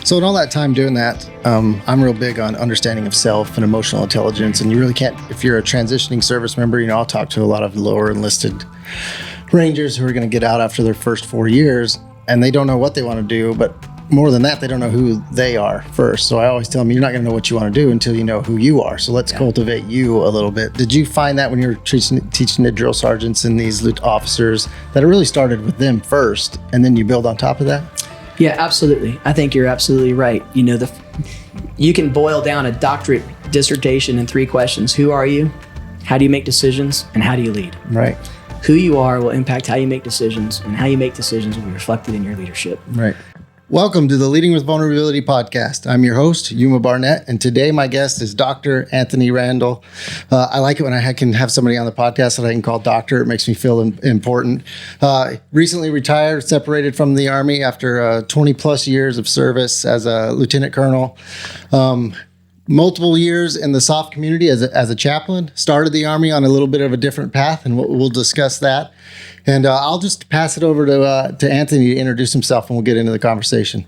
So in all that time doing that, I'm real big on understanding of self and emotional intelligence. And you really can't, if you're a transitioning service member, I'll talk to a lot of lower enlisted Rangers who are going to get out after their first 4 years and they don't know what they want to do, but more than that, they don't know who they are first. So I always tell them, you're not going to know what you want to do until you know who you are. So let's cultivate you a little bit. Did you find that when you were teaching the drill sergeants and these officers that it really started with them first and then you build on top of that? Yeah, absolutely. I think you're absolutely right. You can boil down a doctorate dissertation in 3 questions. Who are you? How do you make decisions? And how do you lead? Right. Who you are will impact how you make decisions, and how you make decisions will be reflected in your leadership. Right. Welcome to the Leading with Vulnerability podcast. I'm your host, Yuma Barnett, and today my guest is Dr. Anthony Randall. I like it when I can have somebody on the podcast that I can call doctor. It makes me feel important. Recently retired, separated from the Army after 20 plus years of service as a lieutenant colonel. Multiple years in the SOF community as a chaplain. Started the Army on a little bit of a different path, and we'll discuss that. And I'll just pass it over to Anthony to introduce himself, and we'll get into the conversation.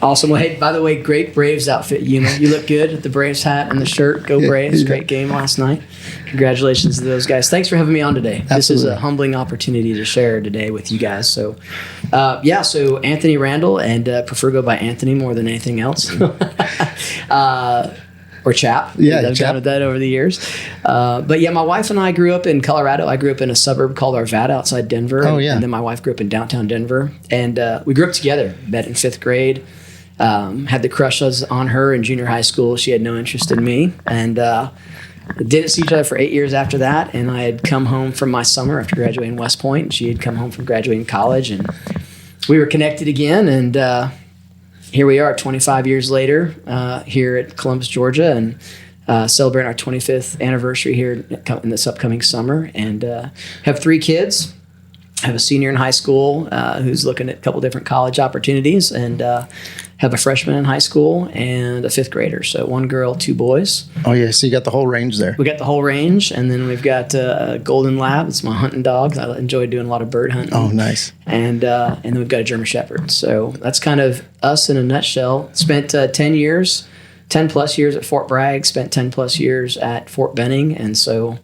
Awesome. Well, hey, by the way, great Braves outfit, Yuma. You look good with the Braves hat and the shirt. Go Braves. Great game last night. Congratulations to those guys. Thanks for having me on today. Absolutely. This is a humbling opportunity to share today with you guys. So, so Anthony Randall, and prefer go by Anthony more than anything else. Or Chap. Yeah, I've Chap. done that over the years. But my wife and I grew up in Colorado. I grew up in a suburb called Arvada outside Denver. Oh, yeah. And then my wife grew up in downtown Denver. And we grew up together, met in 5th grade, had the crushes on her in junior high school. She had no interest in me. And didn't see each other for 8 years after that. And I had come home from my summer after graduating West Point. And she had come home from graduating college. And we were connected again. And here we are 25 years later here at Columbus, Georgia, and celebrating our 25th anniversary here in this upcoming summer. And have 3 kids. I have a senior in high school who's looking at a couple different college opportunities, and have a freshman in high school and a 5th grader. So 1 girl, 2 boys. Oh, yeah. So you got the whole range there. We got the whole range, and then we've got a golden lab. It's my hunting dog. I enjoy doing a lot of bird hunting. Oh, nice. And then we've got a German Shepherd. So that's kind of us in a nutshell. Spent 10 plus years at Fort Bragg, spent 10 plus years at Fort Benning. And so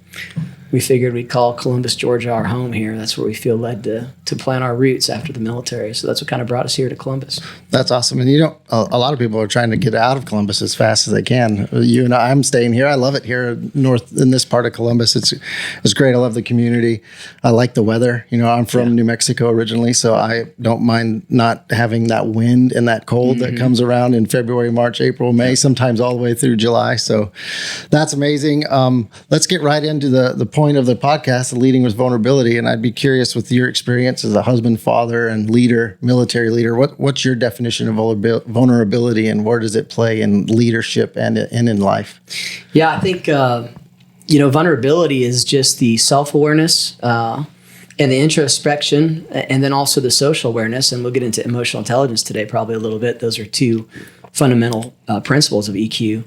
we figured we'd call Columbus, Georgia our home here. That's where we feel led to plant our roots after the military. So that's what kind of brought us here to Columbus. That's awesome. And a lot of people are trying to get out of Columbus as fast as they can. You and I'm staying here. I love it here north in this part of Columbus. It's great. I love the community. I like the weather. I'm from New Mexico originally, so I don't mind not having that wind and that cold that comes around in February, March, April, May, sometimes all the way through July. So that's amazing. Let's get right into the point of the podcast, Leading with Vulnerability. And I'd be curious, with your experience as a husband, father, and leader, military leader, what's your definition of vulnerability, and where does it play in leadership and in life? Yeah, I think, vulnerability is just the self-awareness and the introspection, and then also the social awareness. And we'll get into emotional intelligence today probably a little bit. Those are 2 fundamental principles of EQ.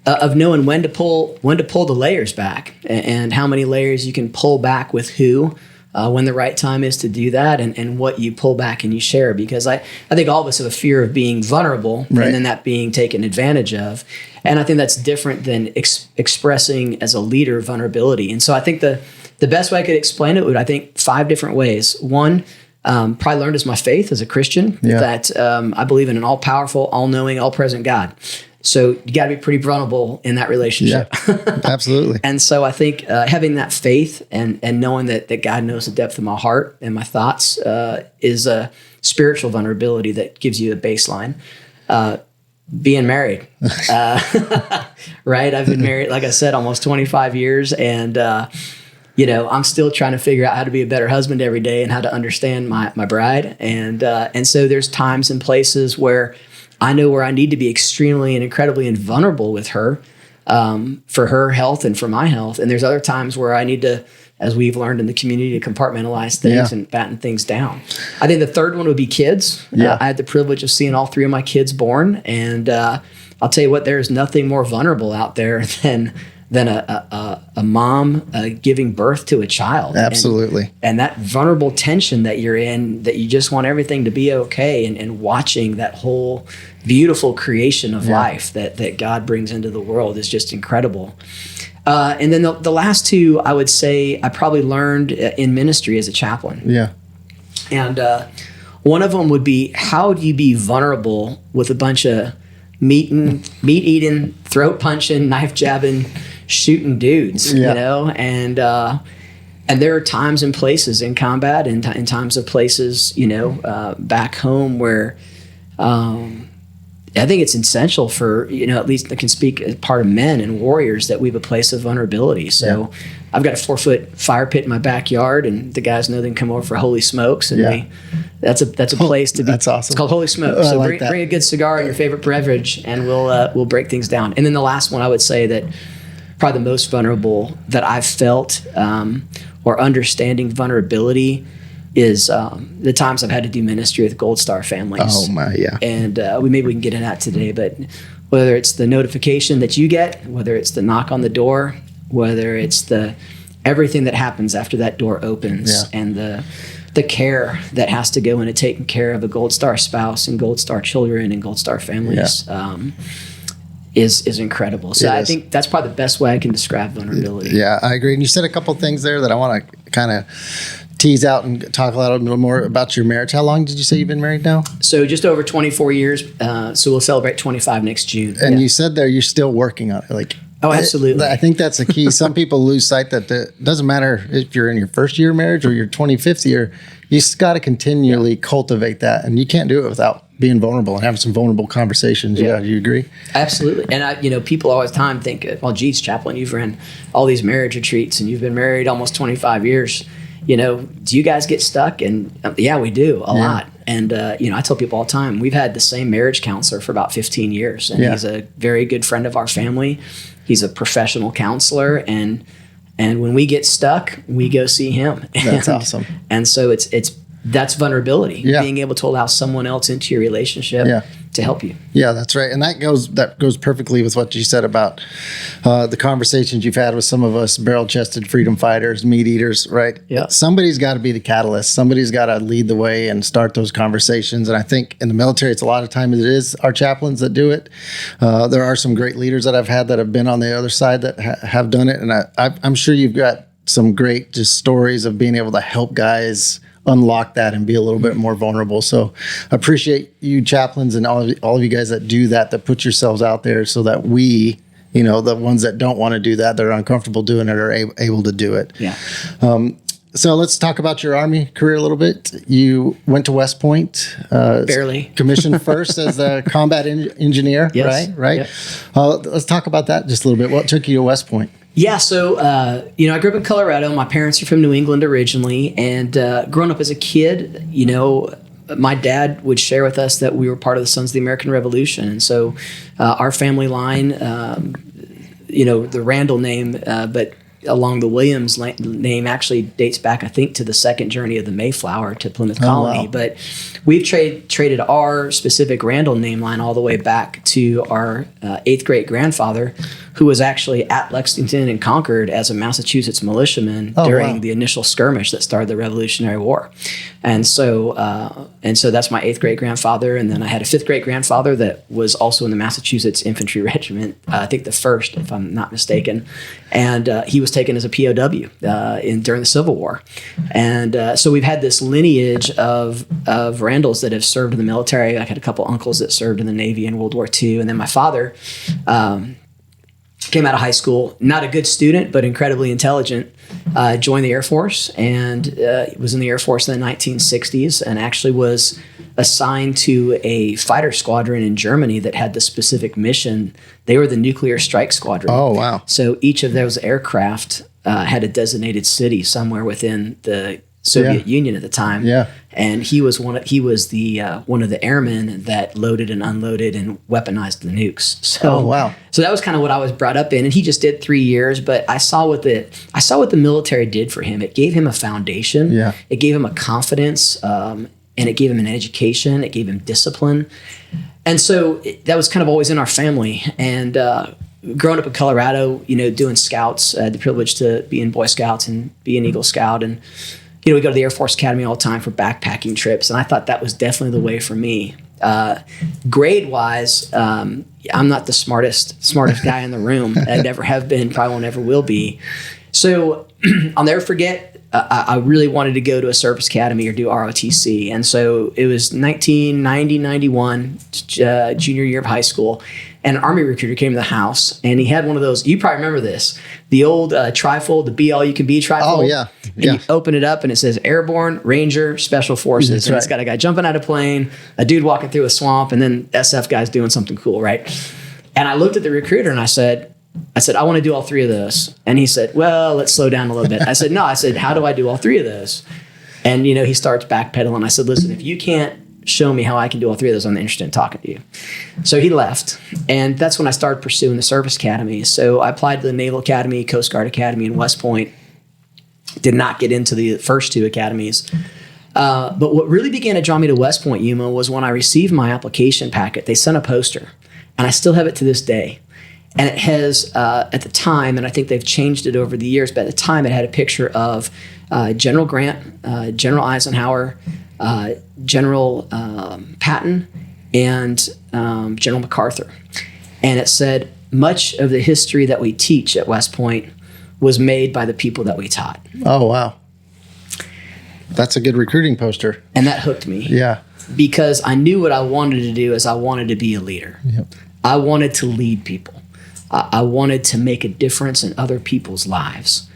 Of knowing when to pull the layers back, and how many layers you can pull back with who, when the right time is to do that, and what you pull back and you share. Because I think all of us have a fear of being vulnerable, right, and then that being taken advantage of. And I think that's different than expressing as a leader vulnerability. And so I think the best way I could explain it would, I think, 5 different ways. One, probably learned as my faith as a Christian, that I believe in an all-powerful, all-knowing, all-present God. So you got to be pretty vulnerable in that relationship. Yeah, absolutely. And so I think having that faith and knowing that God knows the depth of my heart and my thoughts is a spiritual vulnerability that gives you a baseline. Being married, right? I've been married, like I said, almost 25 years. And, I'm still trying to figure out how to be a better husband every day and how to understand my bride. And so there's times and places where I know where I need to be extremely and incredibly vulnerable with her, for her health and for my health. And there's other times where I need to, as we've learned in the community, to compartmentalize things and batten things down. I think the third one would be kids. I had the privilege of seeing all 3 of my kids born. And I'll tell you what, there is nothing more vulnerable out there than than a mom giving birth to a child. Absolutely. And that vulnerable tension that you're in, that you just want everything to be okay, and watching that whole beautiful creation of life that God brings into the world is just incredible. And then the last two, I would say I probably learned in ministry as a chaplain. Yeah. And one of them would be, how do you be vulnerable with a bunch of meat eating, throat punching, knife jabbing, shooting dudes, you know? And there are times and places in combat and times of places, you know, back home where I think it's essential for, you know, at least I can speak as part of men and warriors, that we have a place of vulnerability. So I've got a 4-foot fire pit in my backyard, and the guys know they can come over for Holy Smokes, and that's a place to be. That's awesome. It's called Holy Smokes. I So like bring a good cigar and your favorite beverage, and we'll break things down. And then the last one, I would say that probably the most vulnerable that I've felt, or understanding vulnerability, is the times I've had to do ministry with Gold Star families. Oh my, yeah. And maybe we can get into that today, but whether it's the notification that you get, whether it's the knock on the door, whether it's the everything that happens after that door opens, and the care that has to go into taking care of a Gold Star spouse and Gold Star children and Gold Star families, is incredible. So I think that's probably the best way I can describe vulnerability. Yeah, I agree. And you said a couple things there that I want to kind of tease out and talk a little more about your marriage. How long did you say you've been married now? So just over 24 years. So we'll celebrate 25 next June. And you said there you're still working on it. Like, oh, absolutely. I think that's the key. Some people lose sight that it doesn't matter if you're in your first year of marriage or your 25th year. You just got to continually cultivate that, and you can't do it without being vulnerable and having some vulnerable conversations. Yeah, do you agree? Absolutely. And people all the time think, well, geez, chaplain, you've ran all these marriage retreats and you've been married almost 25 years. You know, do you guys get stuck? And yeah, we do a lot. And, I tell people all the time, we've had the same marriage counselor for about 15 years. And he's a very good friend of our family. He's a professional counselor. And when we get stuck, we go see him. That's awesome. And so that's vulnerability, being able to allow someone else into your relationship to help you. Yeah, that's right. And that goes perfectly with what you said about the conversations you've had with some of us barrel-chested freedom fighters, meat eaters, right? Yeah. Somebody's got to be the catalyst. Somebody's got to lead the way and start those conversations. And I think in the military, it's a lot of times it is our chaplains that do it. There are some great leaders that I've had that have been on the other side that have done it. And I'm sure you've got some great just stories of being able to help guys unlock that and be a little bit more vulnerable. So I appreciate you chaplains and all of you guys that do that put yourselves out there so that we, the ones that don't want to do that, they're uncomfortable doing it, are able to do it. Yeah. So let's talk about your Army career a little bit. You went to West Point. Barely. Commissioned first as a combat engineer, yes. Right? Yep. Let's talk about that just a little bit. What took you to West Point? Yeah, so, I grew up in Colorado. My parents are from New England originally. And growing up as a kid, my dad would share with us that we were part of the Sons of the American Revolution. And so our family line, the Randall name, but along the Williams name actually dates back, I think, to the second journey of the Mayflower to Plymouth Colony. Wow. But we've traded our specific Randall name line all the way back to our 8th great grandfather, who was actually at Lexington and Concord as a Massachusetts militiaman during the initial skirmish that started the Revolutionary War. And so that's my 8th great grandfather. And then I had a 5th great grandfather that was also in the Massachusetts Infantry Regiment, I think the 1st, if I'm not mistaken. And he was taken as a POW during the Civil War. And so we've had this lineage of Randalls that have served in the military. I had a couple uncles that served in the Navy in World War II. And then my father came out of high school, not a good student, but incredibly intelligent, joined the Air Force and was in the Air Force in the 1960s and actually was assigned to a fighter squadron in Germany that had the specific mission. They were the nuclear strike squadron. Oh, wow. So each of those aircraft had a designated city somewhere within the Soviet Union at the time. Yeah. And he was one of the airmen that loaded and unloaded and weaponized the nukes. So, wow. So that was kind of what I was brought up in. And he just did 3 years, but I saw what the military did for him. It gave him a foundation. Yeah. It gave him a confidence, and it gave him an education. It gave him discipline. And so that was kind of always in our family. And growing up in Colorado, doing scouts, I had the privilege to be in Boy Scouts and be an Eagle Scout. And, we go to the Air Force Academy all the time for backpacking trips. And I thought that was definitely the way for me. Grade wise, I'm not the smartest guy in the room. I never have been, probably won't ever will be. So I'll never forget, I really wanted to go to a service academy or do ROTC. And so it was 1990-91, junior year of high school. And an Army recruiter came to the house, and he had one of those, you probably remember this, the old trifold, the Be All You Can Be trifold. Oh, yeah. And you open it up, and it says Airborne, Ranger, Special Forces. That's and right. It's got a guy jumping out of a plane, a dude walking through a swamp, and then SF guys doing something cool, right? And I looked at the recruiter, and I said, I want to do all three of those. And he said, well, let's slow down a little bit. I said, no. I said, how do I do all three of those? And, he starts backpedaling. I said, listen, if you can't show me how I can do all three of those, I'm interested in talking to you. So he left. And that's when I started pursuing the service academy. So I applied to the Naval Academy, Coast Guard Academy in West Point. Did not get into the first two academies. But what really began to draw me to West Point, Yuma, was when I received my application packet. They sent a poster. And I still have it to this day. And it has, at the time, and I think they've changed it over the years, but at the time it had a picture of General Grant, General Eisenhower, General Patton, and General MacArthur. And it said, much of the history that we teach at West Point was made by the people that we taught. Oh, wow. That's a good recruiting poster. And that hooked me. Yeah. Because I knew what I wanted to do is I wanted to be a leader. Yep. I wanted to lead people. I wanted to make a difference in other people's lives.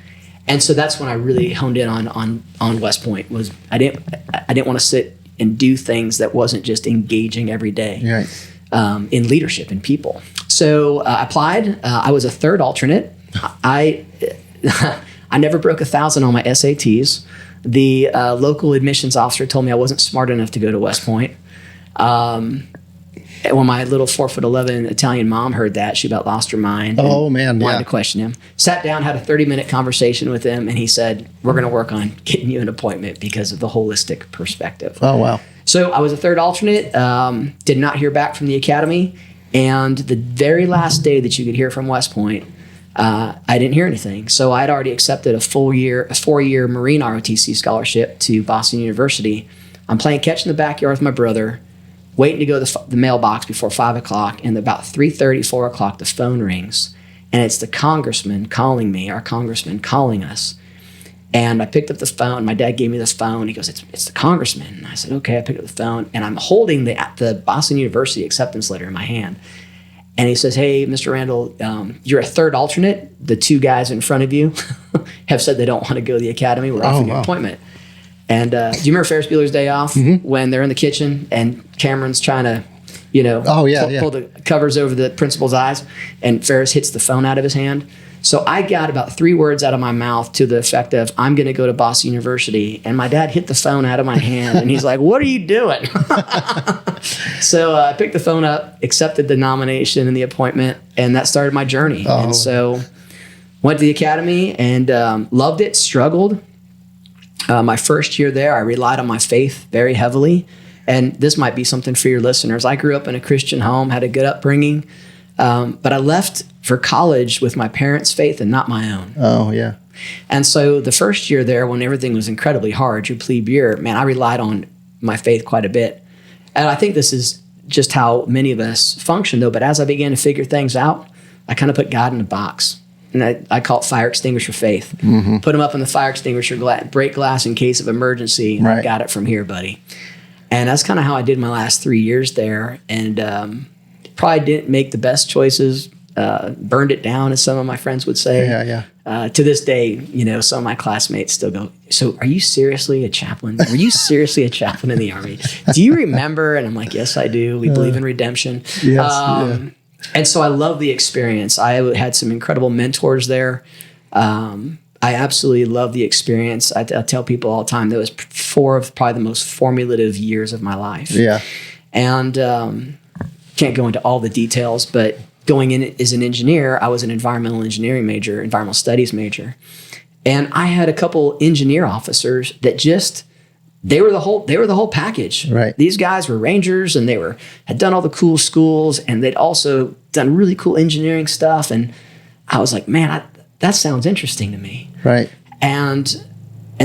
And so that's when I really honed in on West Point. Was I didn't want to sit and do things that wasn't just engaging every day Right. in leadership and people. So I applied. I was a third alternate. I never broke 1,000 on my SATs. The local admissions officer told me I wasn't smart enough to go to West Point. When my little 4'11" Italian mom heard that, she about lost her mind. Oh, man, wanted to question him. Sat down, had a 30-minute conversation with him, and he said, we're going to work on getting you an appointment because of the holistic perspective. Oh, wow. So I was a third alternate, did not hear back from the academy, and the very last day that you could hear from West Point, I didn't hear anything. So I'd already accepted a 4-year Marine ROTC scholarship to Boston University. I'm playing catch in the backyard with my brother, waiting to go to the mailbox before 5 o'clock, and about 3:30, 4 o'clock, the phone rings, and it's the congressman calling me, our congressman calling us. And I picked up the phone. My dad gave me this phone. He goes, it's the congressman. And I said, okay. I picked up the phone, and I'm holding the Boston University acceptance letter in my hand. And he says, hey, Mr. Randall, you're a third alternate. The two guys in front of you have said they don't want to go to the academy. We're offering you an appointment. And do you remember Ferris Bueller's Day Off when they're in the kitchen and Cameron's trying to, pull the covers over the principal's eyes, and Ferris hits the phone out of his hand? So I got about 3 words out of my mouth to the effect of, I'm going to go to Boston University. And my dad hit the phone out of my hand, and he's like, what are you doing? So I picked the phone up, accepted the nomination and the appointment, and that started my journey. Oh. And so went to the academy and loved it, struggled. My first year there, I relied on my faith very heavily. And this might be something for your listeners. I grew up in a Christian home, had a good upbringing, but I left for college with my parents' faith and not my own. Oh, yeah. And so the first year there, when everything was incredibly hard, your plebe year, man, I relied on my faith quite a bit. And I think this is just how many of us function, though. But as I began to figure things out, I kind of put God in a box. And I call it fire extinguisher faith. Mm-hmm. Put them up in the fire extinguisher, break glass in case of emergency. And I got it from here, buddy. And that's kind of how I did my last 3 years there. And probably didn't make the best choices. Burned it down, as some of my friends would say. Yeah. To this day, some of my classmates still go, so are you seriously a chaplain? Were you seriously a chaplain in the Army? Do you remember? And I'm like, yes, I do. We believe in redemption. Yes. And so I love the experience. I had some incredible mentors there. I absolutely love the experience. I tell people all the time, that was 4 of probably the most formative years of my life. Yeah. And can't go into all the details, but going in as an engineer, I was an environmental engineering major, environmental studies major. And I had a couple engineer officers that just they were the whole package. Right. These guys were Rangers, and had done all the cool schools, and they'd also done really cool engineering stuff. And I was like, man, that sounds interesting to me. Right. And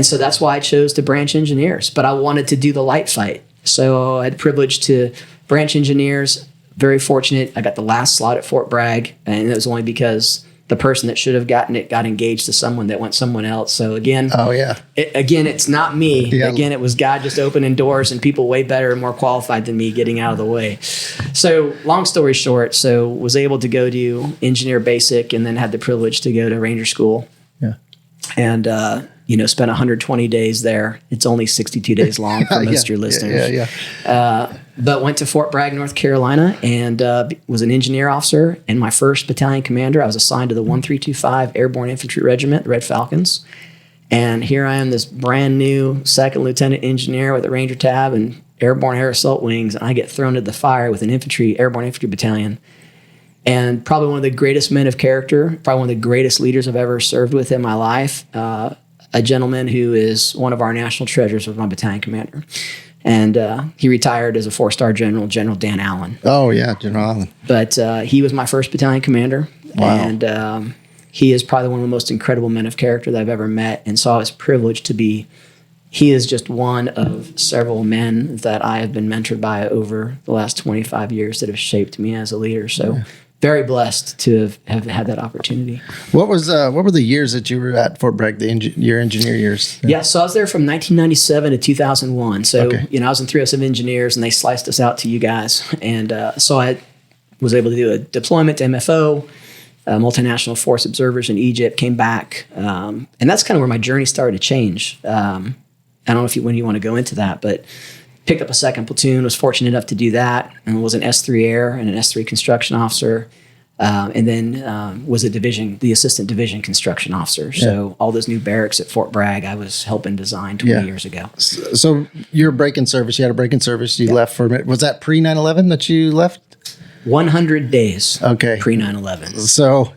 so that's why I chose to branch engineers. But I wanted to do the light fight. So I had the privilege to branch engineers. Very fortunate. I got the last slot at Fort Bragg, and it was only because the person that should have gotten it got engaged to someone that went someone else. So again, it's not me. Yeah. Again, it was God just opening doors and people way better and more qualified than me getting out of the way. So long story short, was able to go to engineer basic and then had the privilege to go to Ranger School. Yeah. And, spent 120 days there. It's only 62 days long for most of your listeners. But went to Fort Bragg, North Carolina, and was an engineer officer. And my first battalion commander, I was assigned to the 1325 Airborne Infantry Regiment, the Red Falcons. And here I am, this brand new second lieutenant engineer with a Ranger tab and airborne air assault wings. And I get thrown into the fire with an airborne infantry battalion. And probably one of the greatest men of character, probably one of the greatest leaders I've ever served with in my life. A gentleman who is one of our national treasures was my battalion commander. And he retired as a 4-star general, General Dan Allen. Oh, yeah, General Allen. But he was my first battalion commander. Wow. And he is probably one of the most incredible men of character that I've ever met. And so I was privileged to be, he is just one of several men that I have been mentored by over the last 25 years that have shaped me as a leader. So very blessed to have had that opportunity. What were the years that you were at Fort Bragg, your engineer years? Yeah, so I was there from 1997 to 2001. So, I was in 307 Engineers, and they sliced us out to you guys. And so I was able to do a deployment to MFO, multinational force observers in Egypt, came back. And that's kind of where my journey started to change. I don't know when you want to go into that, but picked up a second platoon, was fortunate enough to do that, and was an S3 Air and an S3 construction officer, and then was the assistant division construction officer. So all those new barracks at Fort Bragg, I was helping design 20 years ago. So you're break-in service. You had a break-in service. You left for a minute. Was that pre 9/11 that you left? 100 days. Okay. Pre 9/11. So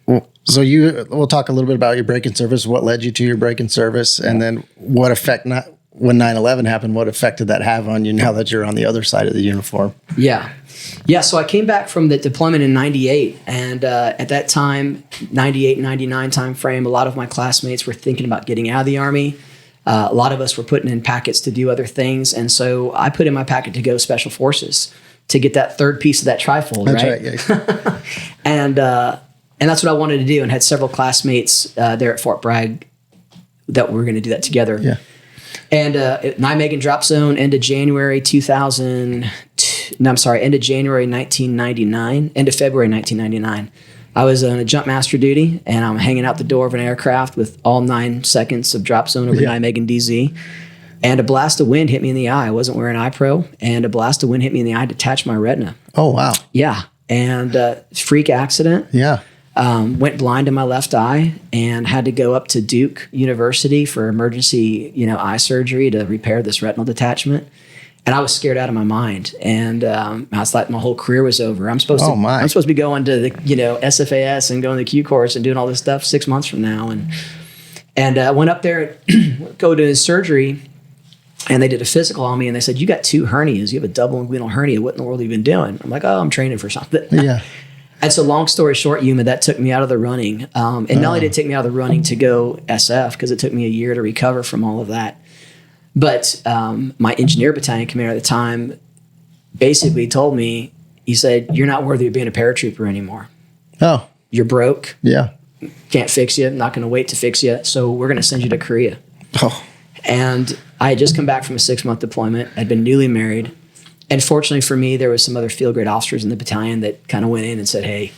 we'll talk a little bit about your break-in service. What led you to your break-in service, and then what effect when 9/11 happened, what effect did that have on you now that you're on the other side of the uniform? Yeah. So I came back from the deployment in 98. And at that time, 98, 99 time frame, a lot of my classmates were thinking about getting out of the Army. A lot of us were putting in packets to do other things. And so I put in my packet to go Special Forces to get that third piece of that trifold, right? That's right, yeah. And that's what I wanted to do, and had several classmates there at Fort Bragg that we were going to do that together. Yeah. And Nijmegen Drop Zone, end of January 1999, end of February 1999. I was on a jump master duty, and I'm hanging out the door of an aircraft with all 9 seconds of drop zone over Nijmegen DZ. And a blast of wind hit me in the eye. I wasn't wearing eye pro, and a blast of wind hit me in the eye, detached my retina. Oh, wow. Yeah. And freak accident. Yeah. Went blind in my left eye and had to go up to Duke University for emergency, eye surgery to repair this retinal detachment. And I was scared out of my mind. And I was like, my whole career was over. I'm supposed to be going to the, SFAS and going to the Q course and doing all this stuff 6 months from now. And I went up there, go to his surgery, and they did a physical on me, and they said, you got 2 hernias. You have a double inguinal hernia. What in the world have you been doing? I'm like, I'm training for something. Yeah. And so long story short, Yuma, that took me out of the running. And not only did it take me out of the running to go SF, because it took me a year to recover from all of that, but my engineer battalion commander at the time basically told me, he said, you're not worthy of being a paratrooper anymore. Oh. You're broke. Yeah. Can't fix you. Not going to wait to fix you. So we're going to send you to Korea. Oh. And I had just come back from a 6-month deployment. I'd been newly married. And fortunately for me, there was some other field grade officers in the battalion that kind of went in and said, hey,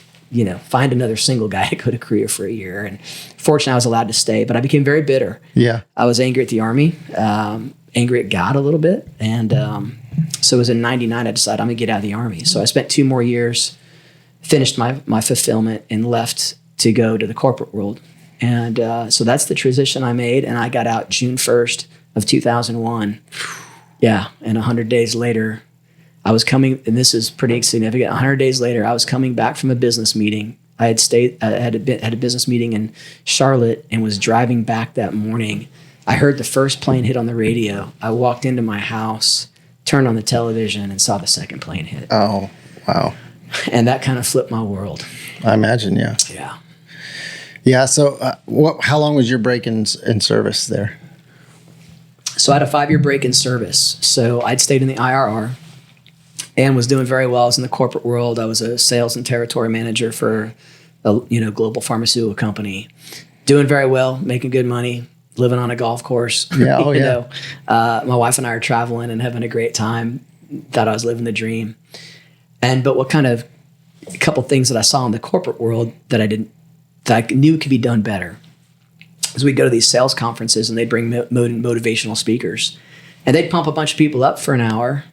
find another single guy to go to Korea for a year. And fortunately, I was allowed to stay, but I became very bitter. Yeah. I was angry at the Army, angry at God a little bit. And so it was in 99, I decided I'm going to get out of the Army. So I spent 2 more years, finished my fulfillment, and left to go to the corporate world. And so that's the transition I made. And I got out June 1st of 2001. Yeah. And 100 days later, I was coming, and this is pretty significant. 100 days later, I was coming back from a business meeting. I had a business meeting in Charlotte and was driving back that morning I heard the first plane hit on the radio. I walked into my house, turned on the television, and saw the second plane hit. Oh, wow. And that kind of flipped my world. I imagine, yeah. Yeah. Yeah, so how long was your break in service there? So I had a 5-year break in service. So I'd stayed in the IRR and was doing very well. I was in the corporate world. I was a sales and territory manager for a global pharmaceutical company. Doing very well, making good money, living on a golf course. Yeah, oh yeah. My wife and I are traveling and having a great time. Thought I was living the dream. But a couple things that I saw in the corporate world that I knew could be done better. As we'd go to these sales conferences and they'd bring motivational speakers, and they'd pump a bunch of people up for an hour.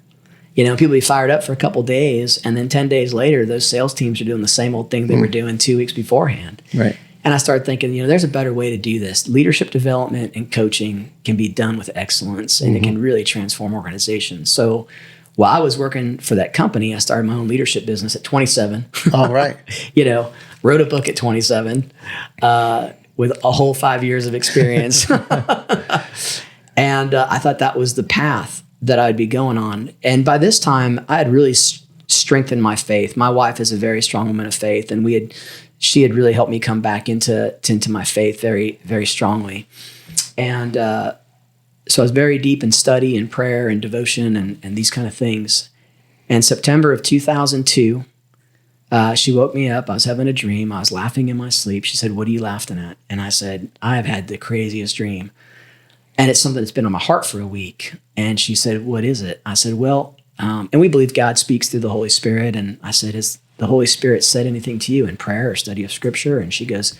People would be fired up for a couple days, and then 10 days later, those sales teams are doing the same old thing they were doing 2 weeks beforehand. Right. And I started thinking, there's a better way to do this. Leadership development and coaching can be done with excellence, and it can really transform organizations. So while I was working for that company, I started my own leadership business at 27. All right. Wrote a book at 27 with a whole 5 years of experience. And I thought that was the path that I'd be going on. And by this time, I had really strengthened my faith. My wife is a very strong woman of faith, and she had really helped me come back into my faith very, very strongly. And so I was very deep in study and prayer and devotion and these kind of things. And September of 2002, she woke me up. I was having a dream. I was laughing in my sleep. She said, "What are you laughing at?" And I said, "I have had the craziest dream. And it's something that's been on my heart for a week." And she said, "What is it?" I said, "Well," and we believe God speaks through the Holy Spirit. And I said, "Has the Holy Spirit said anything to you in prayer or study of Scripture?" And she goes,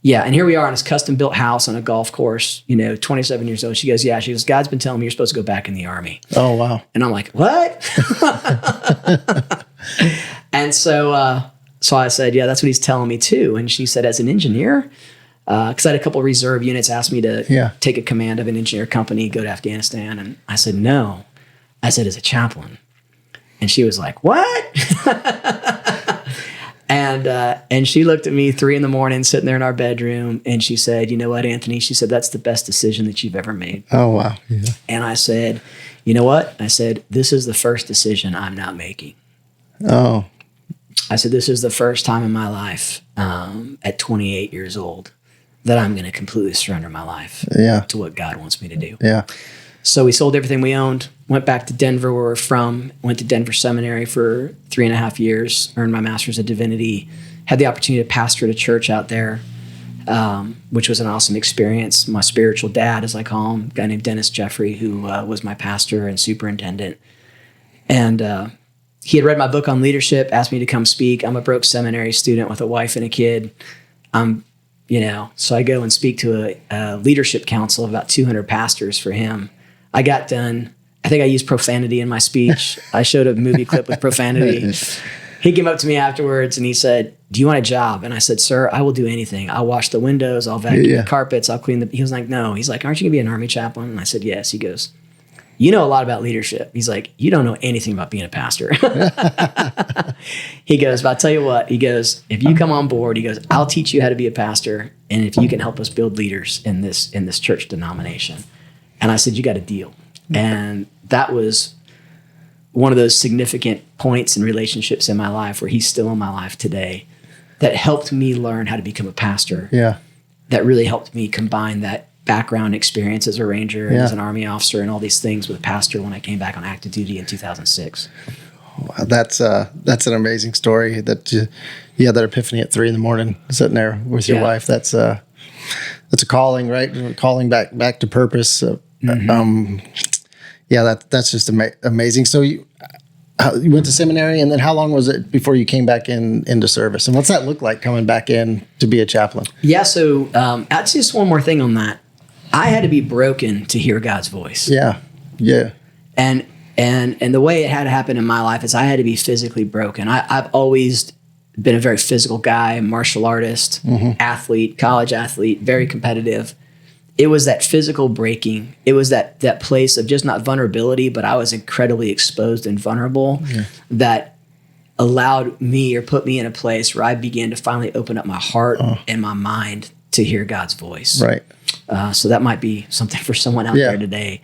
"Yeah." And here we are in this custom-built house on a golf course, 27 years old. She goes, "Yeah." She goes, "God's been telling me you're supposed to go back in the Army." Oh, wow. And I'm like, "What?" And so I said, "Yeah, that's what he's telling me too." And she said, "As an engineer," because I had a couple of reserve units asked me to take a command of an engineer company, go to Afghanistan. And I said, "No." I said, "As a chaplain." And she was like, "What?" And she looked at me 3 a.m, sitting there in our bedroom, and she said, "You know what, Anthony?" She said, "That's the best decision that you've ever made." Oh, wow. Yeah. And I said, "You know what?" I said, "This is the first decision I'm not making." Oh. I said, "This is the first time in my life at 28 years old that I'm going to completely surrender my life to what God wants me to do." Yeah. So we sold everything we owned, went back to Denver where we're from, went to Denver Seminary for 3.5 years, earned my master's of divinity, had the opportunity to pastor at a church out there, which was an awesome experience. My spiritual dad, as I call him, a guy named Dennis Jeffrey, who was my pastor and superintendent. And he had read my book on leadership, asked me to come speak. I'm a broke seminary student with a wife and a kid. So I go and speak to a leadership council of about 200 pastors for him. I got done. I think I used profanity in my speech. I showed a movie clip with profanity. He came up to me afterwards and he said, "Do you want a job?" And I said, "Sir, I will do anything. I'll wash the windows. I'll vacuum the carpets. I'll clean He was like, "No." He's like, "Aren't you going to be an Army chaplain?" And I said, "Yes." He goes, "You know a lot about leadership." He's like, "You don't know anything about being a pastor." He goes, "But I'll tell you what," he goes, "if you come on board," he goes, "I'll teach you how to be a pastor. And if you can help us build leaders in this church denomination." And I said, "You got a deal." And that was one of those significant points in relationships in my life where he's still in my life today that helped me learn how to become a pastor. Yeah. That really helped me combine that background experience as a ranger and as an Army officer and all these things with a pastor when I came back on active duty in 2006. Wow, that's an amazing story that you had that epiphany at 3 a.m, sitting there with your wife. That's a calling, right? Calling back to purpose. That's just amazing. So you went to seminary, and then how long was it before you came back into service? And what's that look like coming back in to be a chaplain? Yeah. So that's just one more thing on that. I had to be broken to hear God's voice. Yeah. Yeah. And the way it had to happen in my life is I had to be physically broken. I've always been a very physical guy, martial artist, athlete, college athlete, very competitive. It was that physical breaking. It was that place of just not vulnerability, but I was incredibly exposed and vulnerable that allowed me or put me in a place where I began to finally open up my heart and my mind to hear God's voice. Right. So that might be something for someone out there today.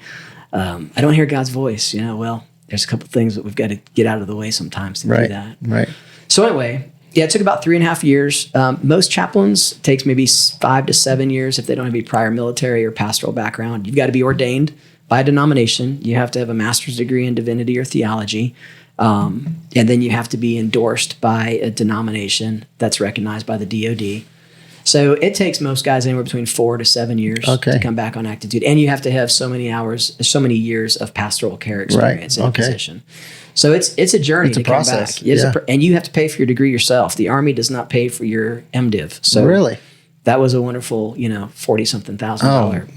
I don't hear God's voice. Well, there's a couple things that we've got to get out of the way sometimes to do that. Right. So anyway, it took about 3.5 years. Most chaplains takes maybe 5 to 7 years if they don't have any prior military or pastoral background. You've got to be ordained by a denomination. You have to have a master's degree in divinity or theology. And then you have to be endorsed by a denomination that's recognized by the DoD. So it takes most guys anywhere between 4 to 7 years to come back on active duty. And you have to have so many years of pastoral care experience in a position. So it's a journey to come back. And you have to pay for your degree yourself. The Army does not pay for your MDiv. So really? That was a wonderful, $40-something thousand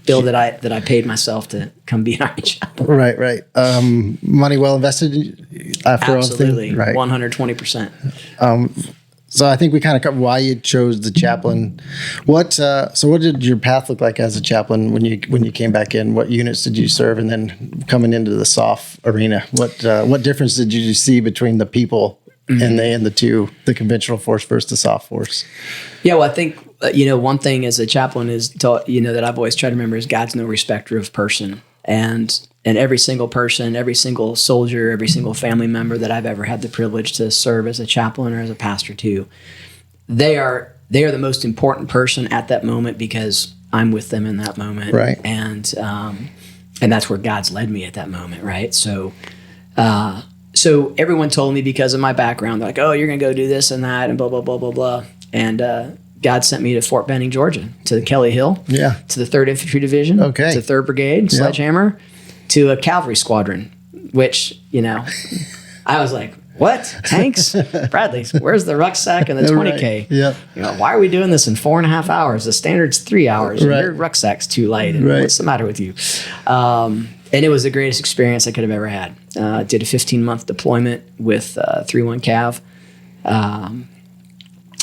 bill that I paid myself to come be an Army chaplain. Right. Money well invested after Absolutely. all. Right. 120%. So I think we kind of covered why you chose the chaplain. What did your path look like as a chaplain when you came back in? What units did you serve, and then coming into the SOF arena? What difference did you see between the people and the conventional force versus the SOF force? Yeah, well, I think one thing as a chaplain is that I've always tried to remember is God's no respecter of person, and every single person, every single soldier, every single family member that I've ever had the privilege to serve as a chaplain or as a pastor to, they are the most important person at that moment because I'm with them in that moment, right? And that's where God's led me at that moment, right? So everyone told me because of my background, they're like, oh, you're gonna go do this and that and blah blah blah blah blah, and God sent me to Fort Benning, Georgia, to the Kelly Hill, to the 3rd Infantry Division, to 3rd Brigade, Sledgehammer, to a cavalry squadron, which, I was like, what? Tanks? Bradley, where's the rucksack and the 20K? Yeah. Why are we doing this in 4.5 hours? The standard's 3 hours, and your rucksack's too light. And what's the matter with you? And it was the greatest experience I could have ever had. Did a 15-month deployment with 3-1 Cav.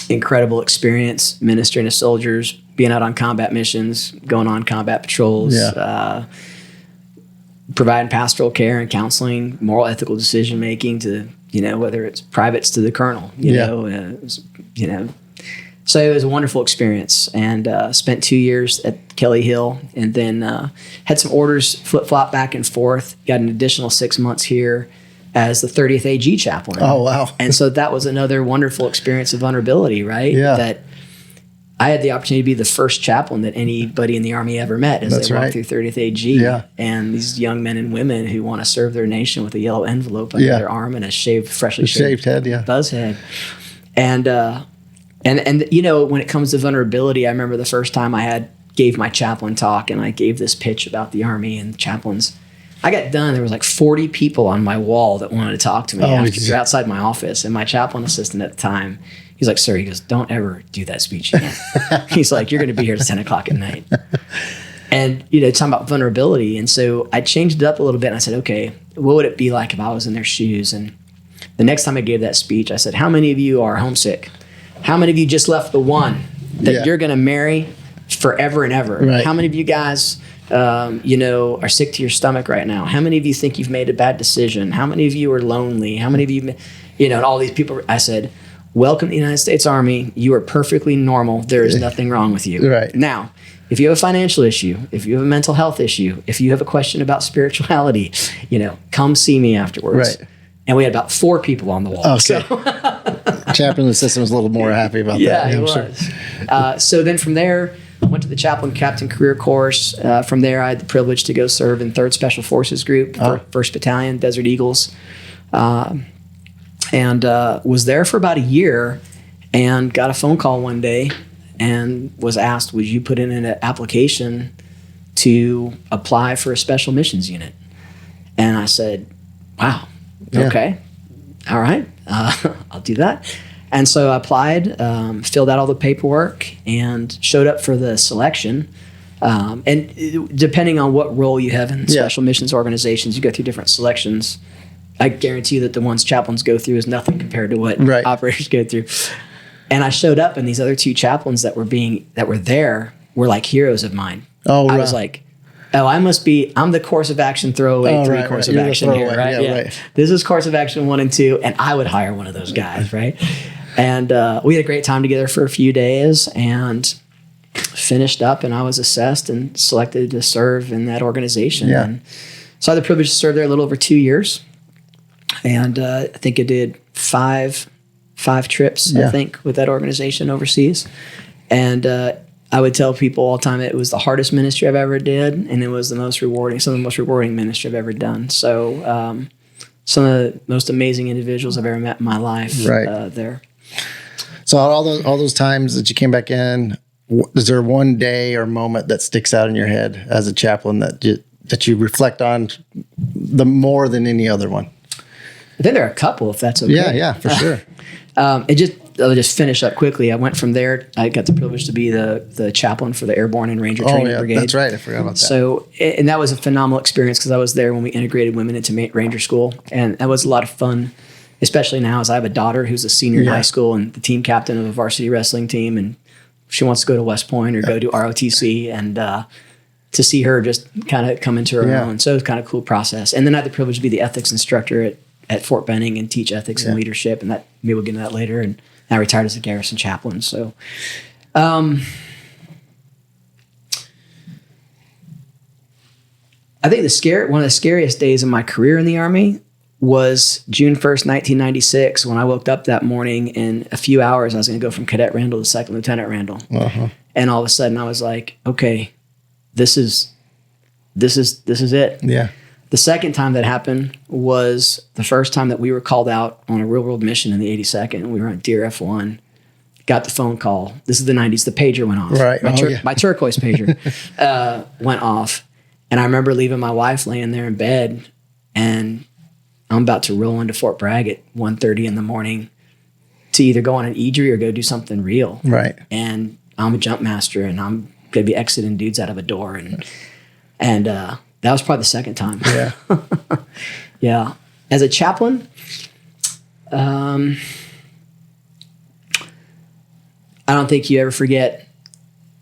Incredible experience ministering to soldiers, being out on combat missions, going on combat patrols, providing pastoral care and counseling, moral, ethical decision making to whether it's privates to the colonel. So it was a wonderful experience, and spent 2 years at Kelly Hill, and then had some orders flip flop back and forth. Got an additional 6 months here as the 30th AG chaplain. Oh, wow. And so that was another wonderful experience of vulnerability, right? Yeah. That I had the opportunity to be the first chaplain that anybody in the Army ever met as they walked through 30th AG. Yeah. And these young men and women who want to serve their nation with a yellow envelope under their arm and a freshly shaved head, buzz head. And when it comes to vulnerability, I remember the first time I gave my chaplain talk, and I gave this pitch about the Army and chaplains. I got done. There was like 40 people on my wall that wanted to talk to me outside my office. And my chaplain assistant at the time, he's like, sir, he goes, don't ever do that speech again. He's like, you're going to be here at 10 o'clock at night. And, talking about vulnerability. And so I changed it up a little bit, and I said, okay, what would it be like if I was in their shoes? And the next time I gave that speech, I said, how many of you are homesick? How many of you just left the one that you're going to marry forever and ever? Right. How many of you guys are sick to your stomach right now? How many of you think you've made a bad decision? How many of you are lonely? How many of you, and all these people, I said, welcome to the United States Army. You are perfectly normal. There is nothing wrong with you. Right. Now, if you have a financial issue, if you have a mental health issue, if you have a question about spirituality, come see me afterwards. Right. And we had about 4 people on the wall. Okay. Chaplain assistant was a little more happy about that. Yeah, he was. So then from there, I went to the chaplain captain career course. From there, I had the privilege to go serve in 3rd Special Forces Group, 1st Battalion, Desert Eagles. And was there for about a year, and got a phone call one day and was asked, would you put in an application to apply for a special missions unit? And I said, wow, okay, all right, I'll do that. And so I applied, filled out all the paperwork, and showed up for the selection. And depending on what role you have in special missions organizations, you go through different selections. I guarantee you that the ones chaplains go through is nothing compared to what operators go through. And I showed up, and these other 2 chaplains that were there were like heroes of mine. Oh, I was like, I'm the course of action throwaway 3 course of action here, right? Yeah. Right. This is course of action 1 and 2, and I would hire one of those guys, right? And we had a great time together for a few days, and finished up, and I was assessed and selected to serve in that organization. Yeah. And so I had the privilege to serve there a little over 2 years. And I think I did five trips, I think, with that organization overseas. And I would tell people all the time it was the hardest ministry I've ever did, and it was some of the most rewarding ministry I've ever done. So some of the most amazing individuals I've ever met in my life there. So all those times that you came back in, is there one day or moment that sticks out in your head as a chaplain that you reflect on the more than any other one? I think there are a couple, if that's okay. Yeah, for sure. I'll just finish up quickly. I went from there. I got the privilege to be the chaplain for the Airborne and Ranger Training Brigade. That's right. I forgot about that. So, and that was a phenomenal experience because I was there when we integrated women into Ranger School, and that was a lot of fun, especially now as I have a daughter who's a senior in high school and the team captain of a varsity wrestling team, and she wants to go to West Point or go to ROTC, and to see her just kind of come into her own. So it was kind of a cool process. And then I had the privilege to be the ethics instructor at Fort Benning and teach ethics and leadership, and that maybe we'll get into that later. And I retired as a garrison chaplain. So, I think one of the scariest days of my career in the Army was June 1st, 1996, when I woke up that morning. In a few hours, I was going to go from Cadet Randall to Second Lieutenant Randall. Uh-huh. And all of a sudden, I was like, okay, this is it. Yeah. The second time that happened was the first time that we were called out on a real-world mission in the 82nd. We were on Deer F1. Got the phone call. This is the 90s. The pager went off. Right. My turquoise pager went off. And I remember leaving my wife laying there in bed, and I'm about to roll into Fort Bragg at 1:30 in the morning to either go on an EDRI or go do something real. Right. And I'm a jump master, and I'm going to be exiting dudes out of a door. And that was probably the second time. Yeah. Yeah. As a chaplain, I don't think you ever forget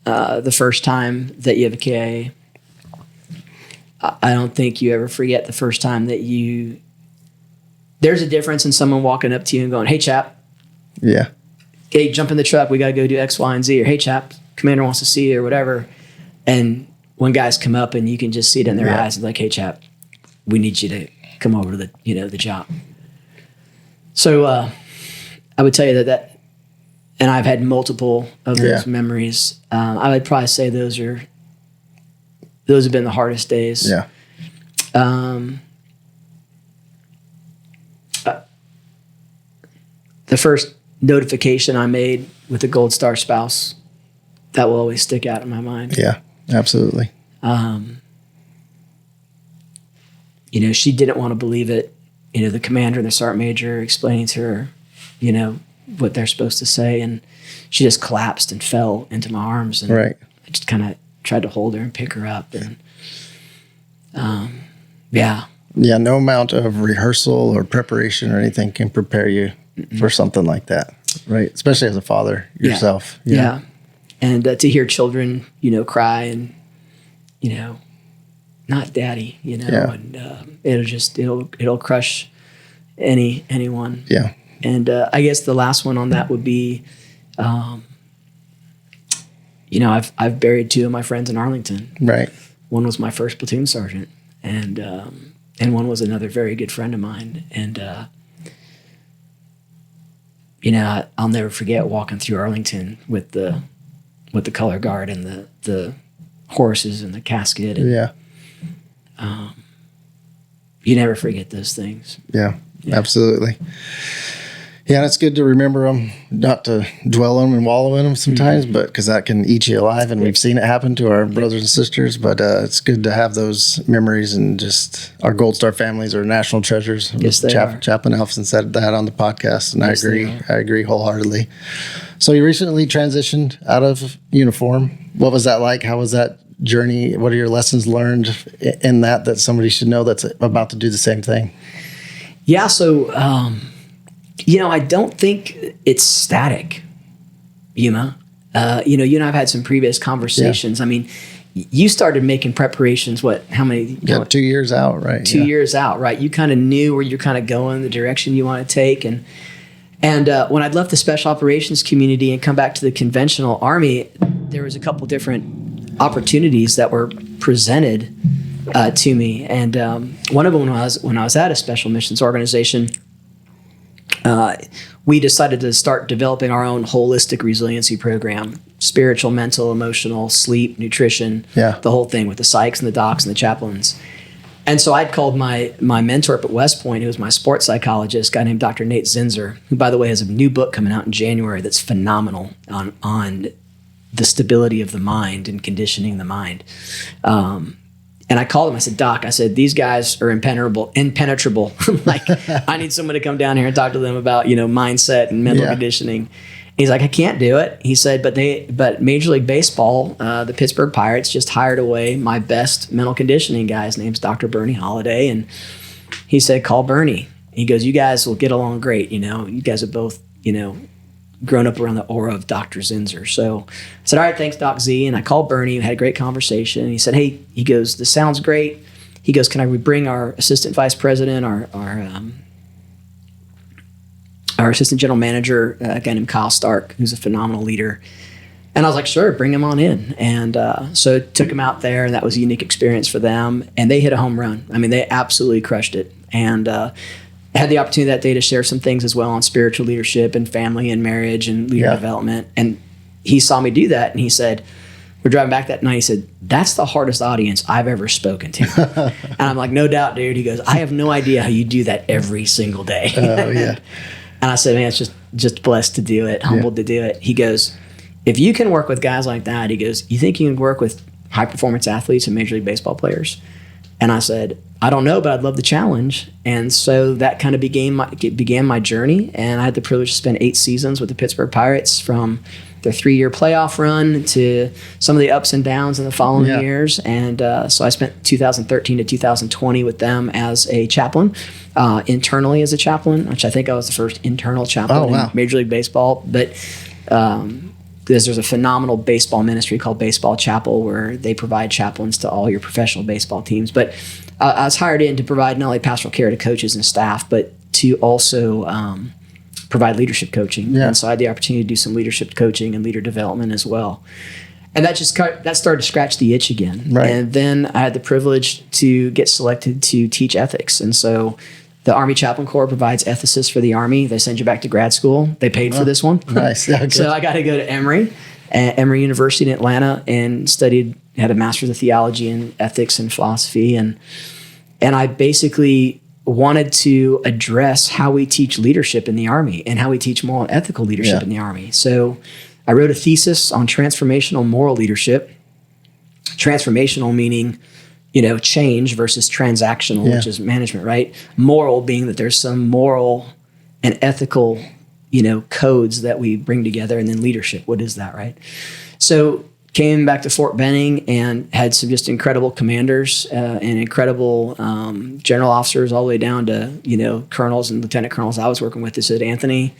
the first time that you have a KIA. I don't think you ever forget the first time that there's a difference in someone walking up to you and going, "Hey, chap. Yeah. Hey, jump in the truck. We got to go do X, Y, and Z." Or, "Hey, chap, commander wants to see you," or whatever. And when guys come up and you can just see it in their eyes, and like, "Hey, chap, we need you to come over to the job." So I would tell you that, and I've had multiple of those memories. I would probably say those have been the hardest days. Yeah. The first notification I made with the Gold Star spouse, that will always stick out in my mind. Yeah, absolutely. She didn't want to believe it. The commander and the sergeant major explaining to her, what they're supposed to say. And she just collapsed and fell into my arms. And I just kind of tried to hold her and pick her up. And yeah, no amount of rehearsal or preparation or anything can prepare you for something like that, right? Especially as a father yourself. Yeah. And to hear children, cry and, not daddy, and it'll crush anyone. Yeah. And I guess the last one on that would be, I've buried two of my friends in Arlington. Right. One was my first platoon sergeant, and one was another very good friend of mine. And I'll never forget walking through Arlington with the color guard and the horses and the casket. And, you never forget those things. Yeah, absolutely. Yeah, it's good to remember them, not to dwell on them and wallow in them sometimes, but because that can eat you alive, and we've seen it happen to our brothers and sisters. But it's good to have those memories, and just our Gold Star families are national treasures. Yes, they are. Chaplain Elfson said that on the podcast, and Yes, I agree wholeheartedly. So you recently transitioned out of uniform. What was that like? How was that journey? What are your lessons learned in that somebody should know that's about to do the same thing? Yeah, so I don't think it's static, Yuma. You and I've had some previous conversations. Yeah. I mean, you started making preparations, how many? 2 years out, right? 2 years out, right? You kind of knew where you're kind of going, the direction you want to take. And when I'd left the special operations community and come back to the conventional Army, there was a couple different opportunities that were presented to me, and one of them when I was at a special missions organization, we decided to start developing our own holistic resiliency program: spiritual, mental, emotional, sleep, nutrition, the whole thing, with the psychs and the docs and the chaplains. And so I'd called my mentor up at West Point, who was my sports psychologist, a guy named Dr. Nate Zinzer, who, by the way, has a new book coming out in January that's phenomenal on the stability of the mind and conditioning the mind. And I called him. I said, Doc, I said, these guys are impenetrable. Like, I need someone to come down here and talk to them about, mindset and mental conditioning. He's like, I can't do it. He said, but Major League Baseball, the Pittsburgh Pirates just hired away my best mental conditioning guy. His name's Dr. Bernie Holiday. And he said, call Bernie. He goes, you guys will get along great. You guys have both, grown up around the aura of Dr. Zinzer. So I said, all right, thanks, Doc Z. And I called Bernie. We had a great conversation. And he said, hey, he goes, this sounds great. He goes, can I bring our assistant vice president, our assistant general manager, a guy named Kyle Stark, who's a phenomenal leader. And I was like, sure, bring him on in. And so took him out there, and that was a unique experience for them. And they hit a home run. I mean, they absolutely crushed it. And I had the opportunity that day to share some things as well on spiritual leadership and family and marriage and leader development. And he saw me do that, and he said, we're driving back that night. He said, that's the hardest audience I've ever spoken to. And I'm like, no doubt, dude. He goes, I have no idea how you do that every single day. Oh, yeah. And I said, man, it's just blessed to do it, humbled to do it. He goes, if you can work with guys like that, he goes, you think you can work with high-performance athletes and Major League Baseball players? And I said, I don't know, but I'd love the challenge. And so that kind of began my journey. And I had the privilege to spend 8 seasons with the Pittsburgh Pirates, from their 3-year playoff run to some of the ups and downs in the following years. And so I spent 2013 to 2020 with them as a chaplain, internally as a chaplain, which I think I was the first internal chaplain in Major League Baseball. But there's a phenomenal baseball ministry called Baseball Chapel, where they provide chaplains to all your professional baseball teams. But I was hired in to provide not only pastoral care to coaches and staff, but to also provide leadership coaching. And so I had the opportunity to do some leadership coaching and leader development as well. And that started to scratch the itch again. Right. And then I had the privilege to get selected to teach ethics. And so the Army Chaplain Corps provides ethicists for the Army. They send you back to grad school. They paid for this one. Nice. Okay. So I got to go to Emory University in Atlanta, and had a master's of theology in ethics and philosophy. And I basically wanted to address how we teach leadership in the Army and how we teach moral and ethical leadership in the Army. So I wrote a thesis on transformational moral leadership. Transformational meaning, change, versus transactional, which is management, right? Moral being that there's some moral and ethical, codes that we bring together, and then leadership. What is that, right? So came back to Fort Benning and had some just incredible commanders and incredible general officers, all the way down to, colonels and lieutenant colonels I was working with. They said, Anthony,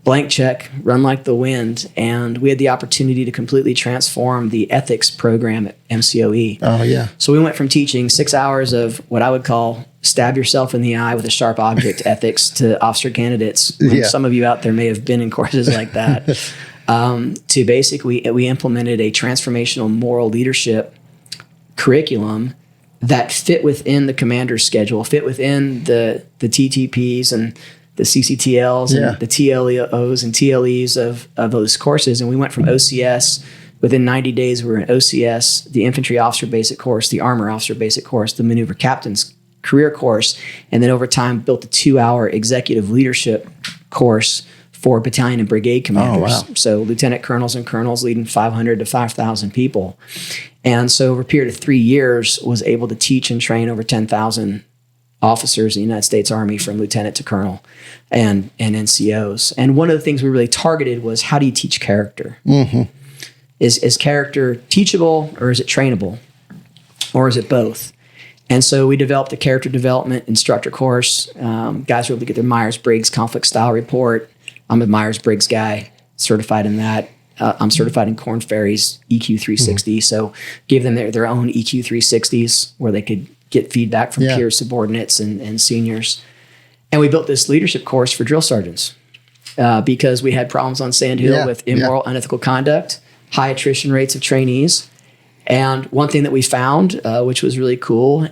blank check, run like the wind. And we had the opportunity to completely transform the ethics program at MCOE. Oh, yeah. So we went from teaching 6 hours of what I would call stab yourself in the eye with a sharp object ethics to officer candidates. Some of you out there may have been in courses like that. To basically, we implemented a transformational moral leadership curriculum that fit within the commander's schedule, fit within the TTPs and the CCTLs and the TLOs and TLEs of those courses. And we went from OCS, within 90 days we were in OCS, the Infantry Officer Basic Course, the Armor Officer Basic Course, the Maneuver Captain's Career Course, and then over time built a 2-hour executive leadership course for battalion and brigade commanders. Oh, wow. So lieutenant colonels and colonels leading 500 to 5,000 people. And so over a period of 3 years was able to teach and train over 10,000 officers in the United States Army, from lieutenant to colonel, and NCOs. And one of the things we really targeted was, how do you teach character? Mm-hmm. Is character teachable, or is it trainable, or is it both? And so we developed a character development instructor course. Guys were able to get their Myers-Briggs conflict style report. I'm a Myers-Briggs guy, certified in that. I'm certified in Korn Ferry's EQ 360. So gave them their own EQ 360s where they could get feedback from peers, subordinates, and seniors. And we built this leadership course for drill sergeants because we had problems on Sand Hill with immoral, unethical conduct. high attrition rates of trainees. And one thing that we found, which was really cool,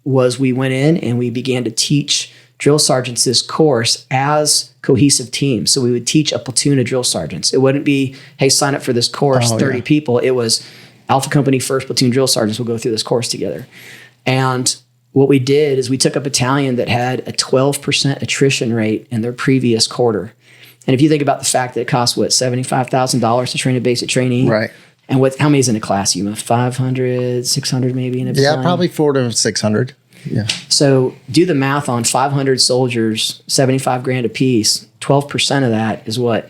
was we went in and we began to teach drill sergeants this course as cohesive teams. So we would teach a platoon of drill sergeants. It wouldn't be, hey, sign up for this course, 30 people. It was Alpha Company 1st Platoon drill sergeants will go through this course together. And what we did is we took a battalion that had a 12% attrition rate in their previous quarter. And if you think about the fact that it costs, $75,000 to train a basic trainee? Right. And how many is in a class? 500, 600 maybe in a battalion? Yeah, probably 400 to 600. Yeah. So do the math on 500 soldiers, $75,000 a piece. 12% of that is what?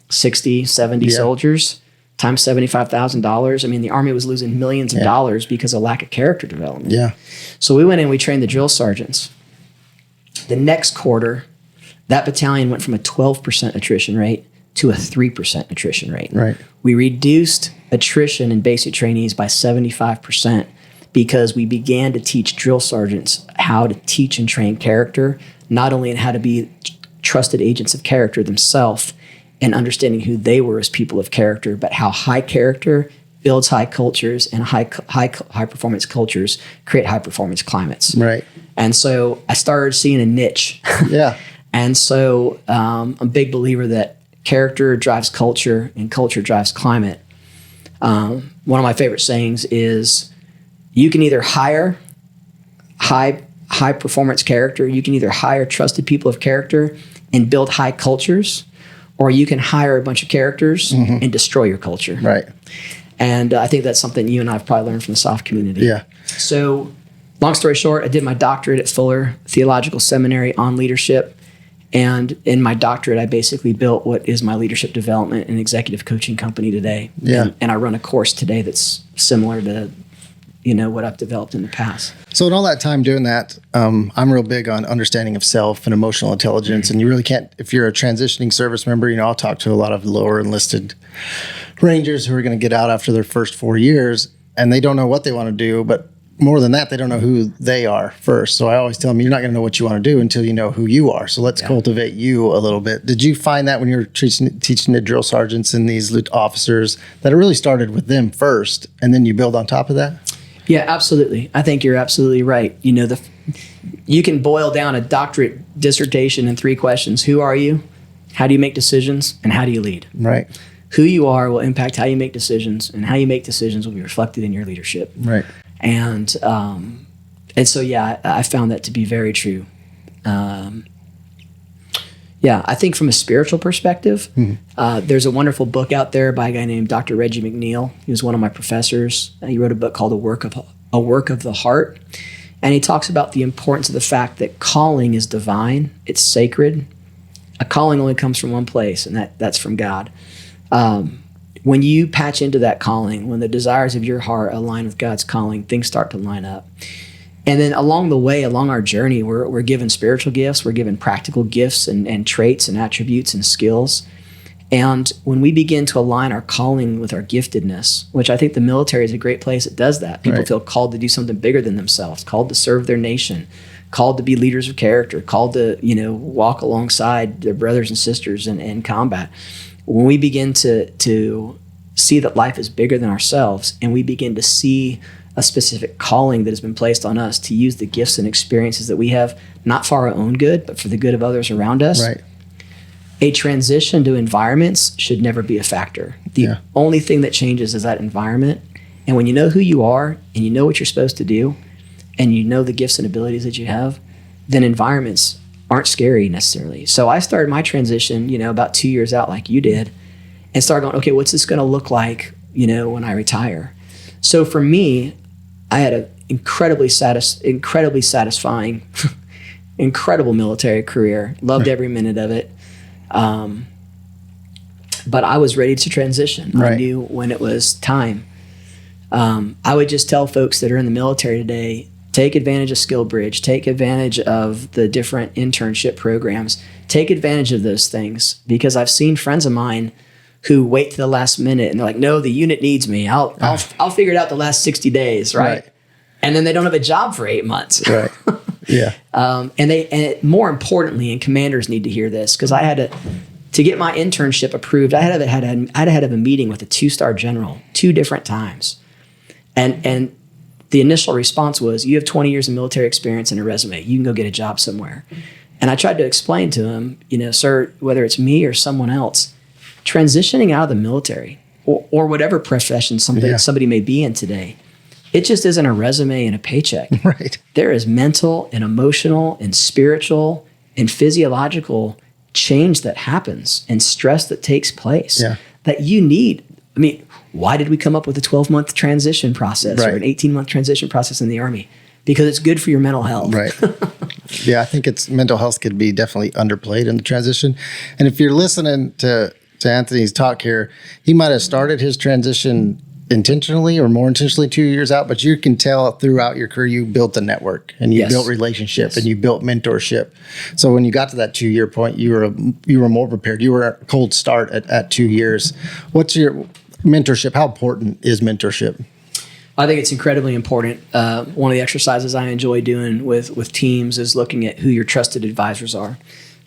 60, 70 soldiers times $75,000. I mean, the Army was losing millions of dollars because of lack of character development. Yeah. So we went in, we trained the drill sergeants. The next quarter, that battalion went from a 12% attrition rate to a 3% attrition rate. Right. We reduced attrition in basic trainees by 75% because we began to teach drill sergeants how to teach and train character, not only in how to be trusted agents of character themselves and understanding who they were as people of character, but how high character builds high cultures and high performance cultures create high performance climates. Right. And so I started seeing a niche. Yeah. And so I'm a big believer that character drives culture and culture drives climate. One of my favorite sayings is, you can either hire high performance character, you can either hire trusted people of character and build high cultures, or you can hire a bunch of characters and destroy your culture. Right. And I think that's something you and I have probably learned from the SOF community. Yeah. So long story short, I did my doctorate at Fuller Theological Seminary on leadership. And in my doctorate, I basically built what is my leadership development and executive coaching company today. Yeah. And I run a course today that's similar to what I've developed in the past. So in all that time doing that, I'm real big on understanding of self and emotional intelligence. And you really can't, if you're a transitioning service member, I'll talk to a lot of lower enlisted Rangers who are going to get out after their first 4 years and they don't know what they want to do, but more than that, they don't know who they are first. So I always tell them, you're not going to know what you want to do until you know who you are. So let's cultivate you a little bit. Did you find that when you were teaching the drill sergeants and these officers that it really started with them first and then you build on top of that? Yeah, absolutely. I think you're absolutely right. You can boil down a doctorate dissertation in 3 questions. Who are you? How do you make decisions? And how do you lead? Right. Who you are will impact how you make decisions, and how you make decisions will be reflected in your leadership. Right. And so, I found that to be very true. I think from a spiritual perspective, there's a wonderful book out there by a guy named Dr. Reggie McNeil. He was one of my professors. He wrote a book called A Work of the Heart. And he talks about the importance of the fact that calling is divine. It's sacred. A calling only comes from one place, and that's from God. When you patch into that calling, when the desires of your heart align with God's calling, things start to line up. And then along the way, along our journey, we're given spiritual gifts, we're given practical gifts and traits and attributes and skills. And when we begin to align our calling with our giftedness, which I think the military is a great place that does that. People feel called to do something bigger than themselves, called to serve their nation, called to be leaders of character, called to walk alongside their brothers and sisters in combat. When we begin to see that life is bigger than ourselves, and we begin to see a specific calling that has been placed on us to use the gifts and experiences that we have, not for our own good, but for the good of others around us. Right. A transition to environments should never be a factor. The only thing that changes is that environment. And when you know who you are and you know what you're supposed to do and you know the gifts and abilities that you have, then environments aren't scary necessarily. So I started my transition, about 2 years out like you did, and started going, okay, what's this going to look like, when I retire? So for me, I had an incredibly satisfying, incredible military career. Loved every minute of it. But I was ready to transition. Right. I knew when it was time. I would just tell folks that are in the military today, take advantage of SkillBridge, take advantage of the different internship programs, take advantage of those things, because I've seen friends of mine who wait to the last minute and they're like, no, the unit needs me. I'll figure it out the last 60 days, right? And then they don't have a job for 8 months. Right. Yeah. And more importantly, and commanders need to hear this, because I had To get my internship approved, I had to have a meeting with a 2-star general 2 different times. And the initial response was, you have 20 years of military experience and a resume. You can go get a job somewhere. And I tried to explain to him, sir, whether it's me or someone else, transitioning out of the military or whatever profession somebody may be in today, it just isn't a resume and a paycheck. Right. There is mental and emotional and spiritual and physiological change that happens and stress that takes place that you need. I mean, why did we come up with a 12-month transition process or an 18-month transition process in the Army? Because it's good for your mental health. Right. Yeah, I think mental health could be definitely underplayed in the transition. And if you're listening to Anthony's talk here, he might have started his transition intentionally or more intentionally 2 years out, but you can tell throughout your career you built a network and you built relationship and you built mentorship. So when you got to that 2-year point, you were more prepared. You were a cold start at 2 years. What's your mentorship? How important is mentorship? I think it's incredibly important. One of the exercises I enjoy doing with teams is looking at who your trusted advisors are.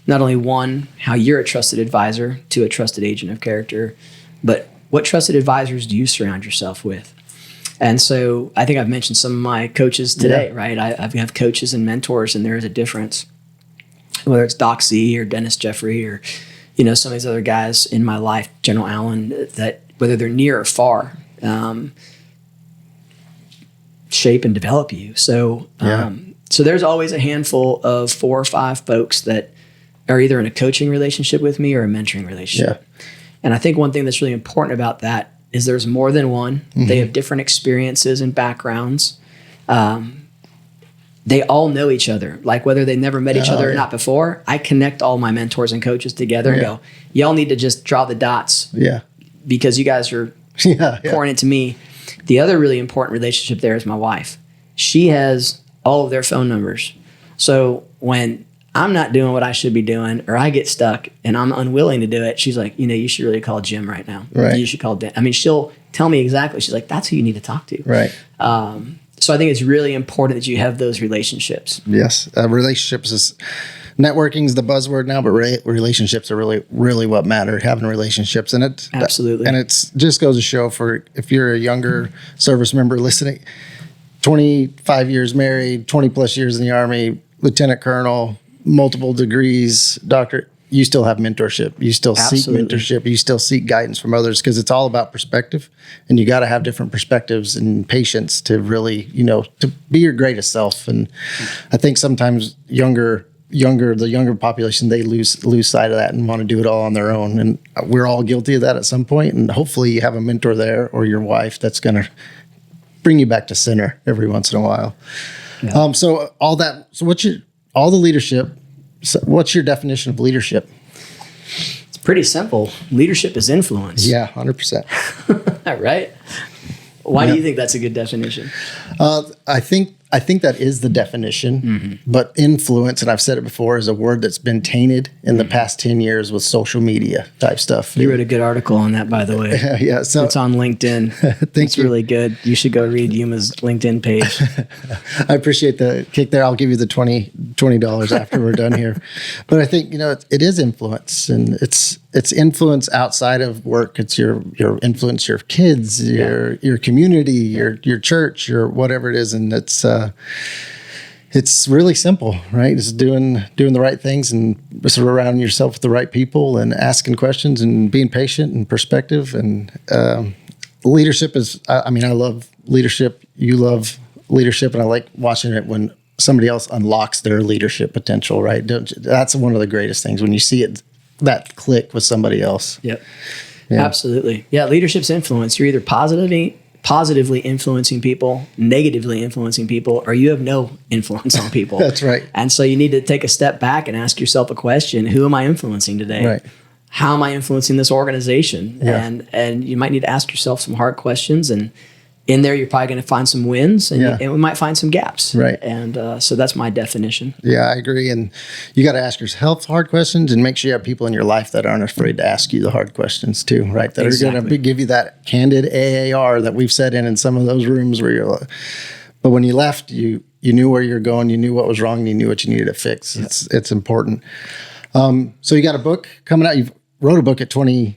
Not only one, how you're a trusted advisor to a trusted agent of character, but what trusted advisors do you surround yourself with? And so I think I've mentioned some of my coaches today, right? I have coaches and mentors, and there is a difference. Whether it's Doc C or Dennis Jeffrey or, some of these other guys in my life, General Allen, that whether they're near or far, shape and develop you. So, so there's always a handful of 4 or 5 folks that are either in a coaching relationship with me or a mentoring relationship. Yeah. And I think one thing that's really important about that is there's more than one. Mm-hmm. They have different experiences and backgrounds. They all know each other. Like whether they never met each other or not before, I connect all my mentors and coaches together and go, y'all need to just draw the dots. Yeah. Because you guys are pouring into me. The other really important relationship there is my wife. She has all of their phone numbers. So when I'm not doing what I should be doing, or I get stuck and I'm unwilling to do it, she's like, you should really call Jim right now. Right. You should call Dan. I mean, she'll tell me exactly. She's like, that's who you need to talk to. Right. So I think it's really important that you have those relationships. Yes. Relationships is, networking is the buzzword now, but relationships are really, really what matter, having relationships. And it absolutely. And it's just goes to show for if you're a younger service member listening, 25 years married, 20 plus years in the Army, lieutenant colonel, multiple degrees, doctor, you still have mentorship. You still seek mentorship. You still seek guidance from others because it's all about perspective, and you got to have different perspectives and patience to really, to be your greatest self. And I think sometimes the younger population, they lose sight of that and want to do it all on their own. And we're all guilty of that at some point. And hopefully you have a mentor there or your wife that's going to bring you back to center every once in a while. Yeah. So all the leadership, so what's your definition of leadership? It's pretty simple. Leadership is influence. Yeah, 100%. Right? Why do you think that's a good definition? I think that is the definition, but influence, and I've said it before, is a word that's been tainted in the past 10 years with social media type stuff. You wrote a good article on that, by the way. Yeah, so it's on LinkedIn. It's really good. You should go read Yuma's LinkedIn page. I appreciate the kick there. I'll give you the $20 after we're done here. But I think, it is influence, and it's influence outside of work. It's your influence, your kids, your community, your church, your whatever it is, and it's really simple, right? It's doing the right things and surrounding yourself with the right people and asking questions and being patient and perspective. And leadership is, I love leadership. You love leadership, and I like watching it when somebody else unlocks their leadership potential, right? That's one of the greatest things when you see it, that click with somebody else. Yep. Yeah. Absolutely. Yeah. Leadership's influence. You're either positively influencing people, negatively influencing people, or you have no influence on people. That's right. And so you need to take a step back and ask yourself a question: who am I influencing today? Right. How am I influencing this organization? Yeah. And you might need to ask yourself some hard questions, and in there you're probably going to find some wins, and we might find some gaps. Right. And so that's my definition. Yeah, I agree. And you got to ask yourself hard questions and make sure you have people in your life that aren't afraid to ask you the hard questions too, right? That are going to give you that candid AAR that we've set in some of those rooms where you're like, but when you left, you knew where you're going, you knew what was wrong, and you knew what you needed to fix. Yep. It's important. So you got a book coming out. wrote a book at 28?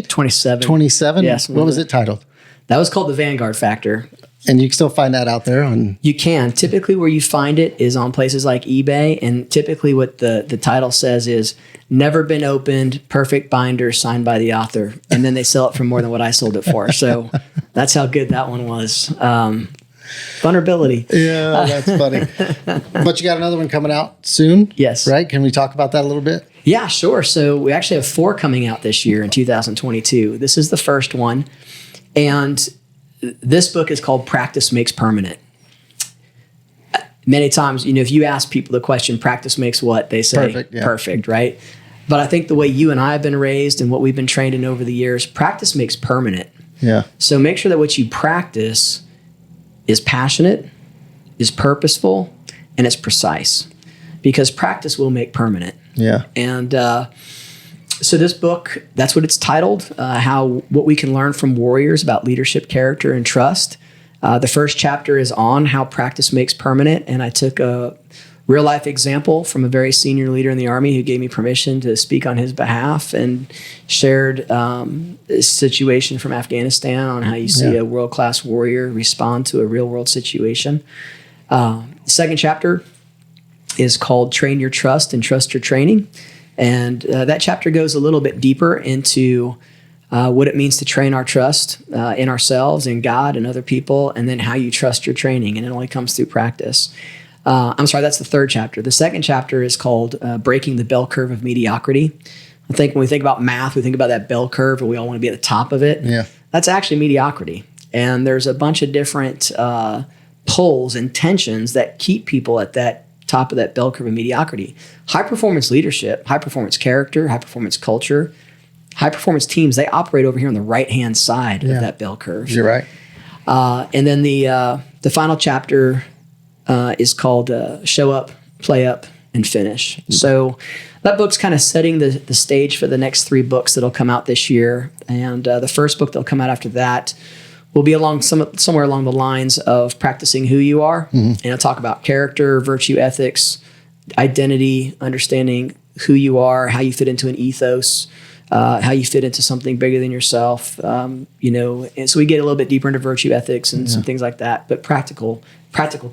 27. 27? Yes. What was it titled? That was called The Vanguard Factor. And you can still find that out there on... You can. Typically where you find it is on places like eBay. And typically what the title says is, never been opened, perfect binder, signed by the author. And then they sell it for more than what I sold it for. So that's how good that one was. Vulnerability. Yeah, that's funny. But you got another one coming out soon? Yes. Right? Can we talk about that a little bit? Yeah, sure. So we actually have 4 coming out this year in 2022. This is the first one. And this book is called Practice Makes Permanent. Many times, if you ask people the question, practice makes what? They say Perfect, yeah. Perfect, right? But I think the way you and I have been raised and what we've been trained in over the years, practice makes permanent. Yeah. So make sure that what you practice is passionate, is purposeful, and it's precise. Because practice will make permanent. Yeah. And so this book, that's what it's titled, what we can learn from warriors about leadership, character, and trust. The first chapter is on how practice makes permanent, and I took a real-life example from a very senior leader in the Army who gave me permission to speak on his behalf and shared a situation from Afghanistan on how you see a world-class warrior respond to a real-world situation. The second chapter is called Train Your Trust and Trust Your Training. And that chapter goes a little bit deeper into what it means to train our trust in ourselves, in God, and other people, and then how you trust your training. And it only comes through practice. That's the third chapter. The second chapter is called Breaking the Bell Curve of Mediocrity. I think when we think about math, we think about that bell curve and we all want to be at the top of it. Yeah. That's actually mediocrity. And there's a bunch of different pulls and tensions that keep people at that top of that bell curve of mediocrity. High performance leadership, high performance character, high performance culture, high performance teams, they operate over here on the right hand side of that bell curve. You're right. And then the final chapter is called Show Up, Play Up, and Finish. So that book's kind of setting the stage for the next 3 books that'll come out this year. And the first book that'll come out after that will be somewhere along the lines of practicing who you are. Mm-hmm. And I'll talk about character, virtue, ethics, identity, understanding who you are, how you fit into an ethos, how you fit into something bigger than yourself. And so we get a little bit deeper into virtue ethics and some things like that, but practical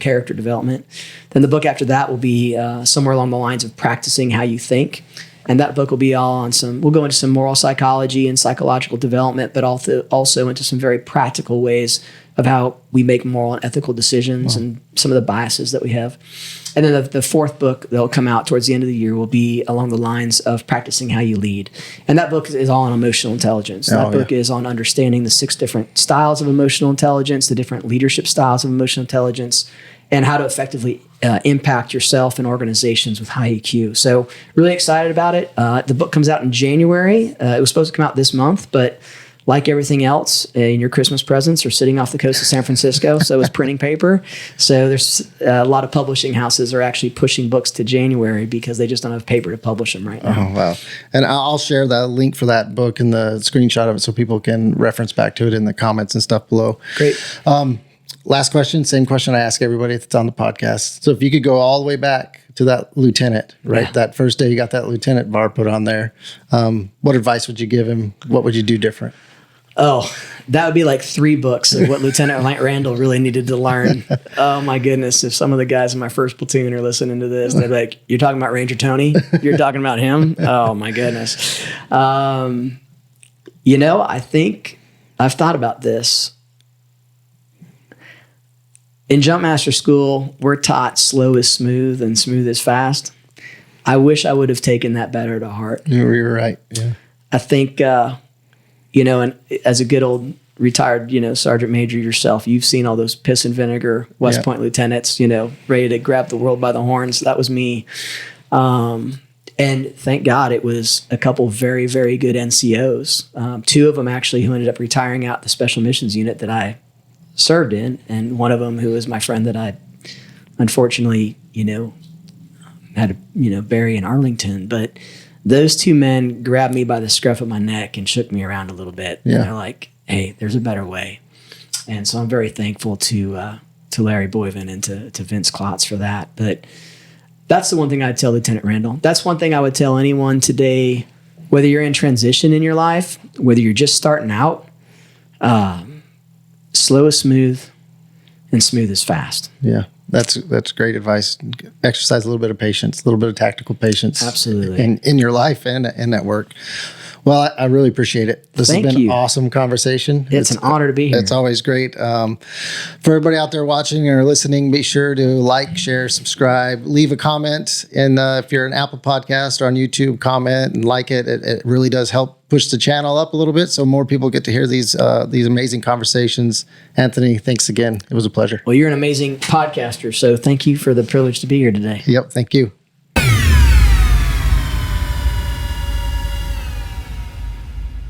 character development. Then the book after that will be somewhere along the lines of practicing how you think. And that book will be all on we'll go into some moral psychology and psychological development, but also into some very practical ways of how we make moral and ethical decisions and some of the biases that we have. And then the fourth book that'll come out towards the end of the year will be along the lines of practicing how you lead. And that book is all on emotional intelligence. That book is on understanding the 6 different styles of emotional intelligence, the different leadership styles of emotional intelligence, and how to effectively impact yourself and organizations with high EQ. So really excited about it. The book comes out in January. It was supposed to come out this month, but like everything else, in your Christmas presents are sitting off the coast of San Francisco, so is printing paper. So there's a lot of publishing houses are actually pushing books to January because they just don't have paper to publish them right now. Oh, wow. And I'll share the link for that book and the screenshot of it so people can reference back to it in the comments and stuff below. Great. Last question, same question I ask everybody that's on the podcast. So if you could go all the way back to that lieutenant, right? Yeah. That first day you got that lieutenant bar put on there. What advice would you give him? What would you do different? Oh, that would be like 3 books of what Lieutenant Randall really needed to learn. Oh my goodness. If some of the guys in my first platoon are listening to this, they're like, you're talking about Ranger Tony? You're talking about him? Oh my goodness. I think I've thought about this. In Jumpmaster School, we're taught slow is smooth and smooth is fast. I wish I would have taken that better to heart. You're right. Yeah. I think, and as a good old retired, sergeant major yourself, you've seen all those piss and vinegar West Point lieutenants, ready to grab the world by the horns. That was me. And thank God it was a couple very, very good NCOs. 2 of them actually who ended up retiring out the special missions unit that I served in, and one of them who was my friend that I unfortunately, had to, bury in Arlington. But those 2 men grabbed me by the scruff of my neck and shook me around a little bit. Yeah. And they're like, hey, there's a better way. And so I'm very thankful to Larry Boyven and to Vince Klotz for that. But that's the one thing I'd tell Lieutenant Randall. That's one thing I would tell anyone today whether you're in transition in your life, whether you're just starting out, slow is smooth and smooth is fast. Yeah. That's great advice. Exercise a little bit of patience, a little bit of tactical patience. Absolutely. In your life and at work. Well, I really appreciate it. This has been an awesome conversation. It's an honor to be here. It's always great. For everybody out there watching or listening, be sure to like, share, subscribe, leave a comment. And if you're an Apple Podcast or on YouTube, comment and like it. It really does help push the channel up a little bit so more people get to hear these amazing conversations. Anthony, thanks again. It was a pleasure. Well, you're an amazing podcaster, so thank you for the privilege to be here today. Yep, thank you.